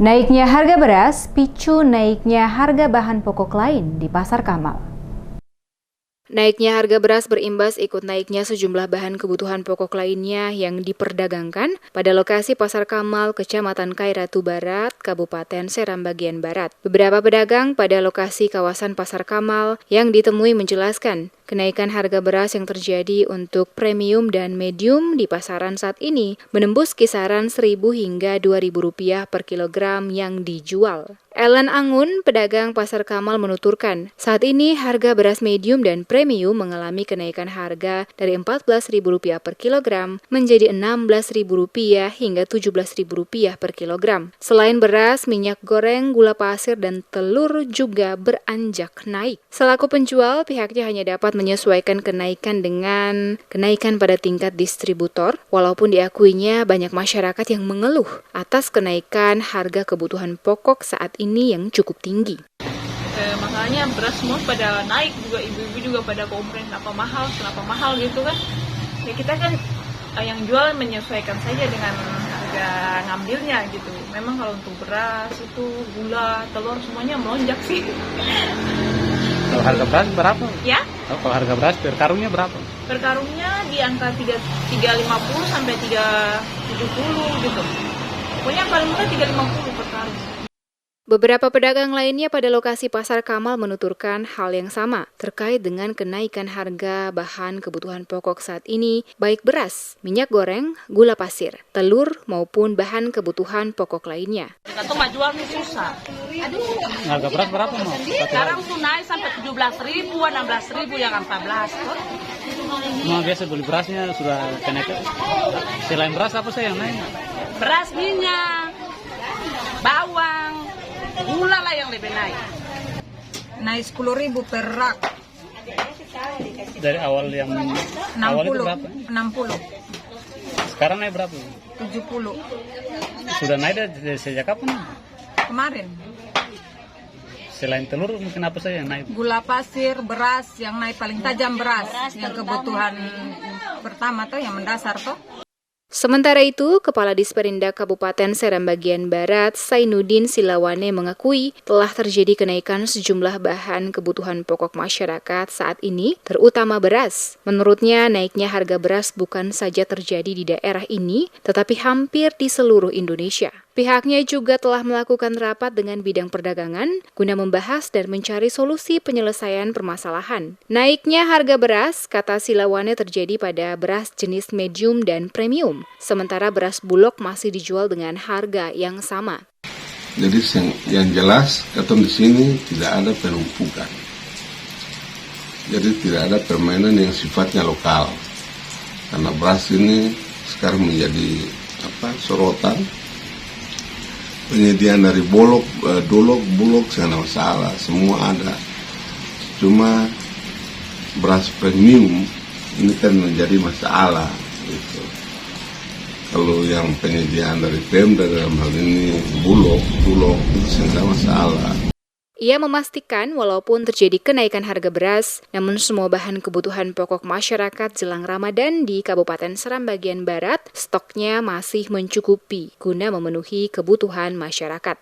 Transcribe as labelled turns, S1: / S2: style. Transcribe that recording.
S1: Naiknya harga beras picu naiknya harga bahan pokok lain di Pasar Kamal. Naiknya harga beras berimbas ikut naiknya sejumlah bahan kebutuhan pokok lainnya yang diperdagangkan pada lokasi Pasar Kamal, Kecamatan Kairatu Barat, Kabupaten Seram bagian Barat. Beberapa pedagang pada lokasi kawasan Pasar Kamal yang ditemui menjelaskan kenaikan harga beras yang terjadi untuk premium dan medium di pasaran saat ini menembus kisaran Rp1.000 hingga Rp2.000 per kilogram yang dijual. Ellen Angun, pedagang Pasar Kamal menuturkan, saat ini harga beras medium dan premium mengalami kenaikan harga dari Rp14.000 per kilogram menjadi Rp16.000 hingga Rp17.000 per kilogram. Selain beras, minyak goreng, gula pasir, dan telur juga beranjak naik. Selaku penjual, pihaknya hanya dapat menyesuaikan kenaikan dengan kenaikan pada tingkat distributor, walaupun diakuinya banyak masyarakat yang mengeluh atas kenaikan harga kebutuhan pokok saat ini yang cukup tinggi.
S2: Makanya beras semua pada naik, juga ibu-ibu juga pada komplain kenapa mahal gitu kan. Ya kita kan yang jual menyesuaikan saja dengan harga ngambilnya gitu. Memang kalau untuk beras itu gula, telur semuanya melonjak sih.
S3: Kalau harga beras berapa?
S2: Ya?
S3: Kalau harga beras per karungnya berapa?
S2: Per karungnya di angka 350 sampai 370 gitu. Pokoknya paling murah 350 per karung.
S1: Beberapa pedagang lainnya pada lokasi Pasar Kamal menuturkan hal yang sama terkait dengan kenaikan harga bahan kebutuhan pokok saat ini, baik beras, minyak goreng, gula pasir, telur, maupun bahan kebutuhan pokok lainnya.
S2: Kita mah jual nih susah.
S3: Harga beras berapa, Mas?
S2: Sekarang tuh naik sampai 17.000, 16.000 yang 14.
S3: Nah, biasa beli berasnya sudah kenaikan. Selain beras apa sih yang naik?
S2: Beras, minyak, bawang, gula lah yang lebih naik.
S4: Naik 10.000 per rak.
S3: Dari awal yang
S4: 60,
S3: awal itu berapa?
S4: 60.
S3: Sekarang naik berapa?
S4: 70.
S3: Sudah naik dari sejak kapan?
S4: Kemarin.
S3: Selain telur mungkin apa saja yang naik?
S4: Gula pasir, beras yang naik paling tajam beras yang kebutuhan pertama tuh yang mendasar tuh.
S1: Sementara itu, Kepala Disperindak Kabupaten Seram bagian Barat, Sainuddin Silawane mengakui telah terjadi kenaikan sejumlah bahan kebutuhan pokok masyarakat saat ini, terutama beras. Menurutnya, naiknya harga beras bukan saja terjadi di daerah ini, tetapi hampir di seluruh Indonesia. Pihaknya juga telah melakukan rapat dengan bidang perdagangan guna membahas dan mencari solusi penyelesaian permasalahan. Naiknya harga beras, kata Silawane, terjadi pada beras jenis medium dan premium, sementara beras bulog masih dijual dengan harga yang sama.
S5: Jadi yang jelas, di sini tidak ada penumpukan. Jadi tidak ada permainan yang sifatnya lokal. Karena beras ini sekarang menjadi sorotan. Penyediaan dari bulog, segala masalah, semua ada. Cuma beras premium ini kan menjadi masalah. Gitu. Kalau yang penyediaan dari Pemda dalam hal ini bulog itu tidak masalah.
S1: Ia memastikan walaupun terjadi kenaikan harga beras, namun semua bahan kebutuhan pokok masyarakat jelang Ramadan di Kabupaten Seram bagian Barat stoknya masih mencukupi guna memenuhi kebutuhan masyarakat.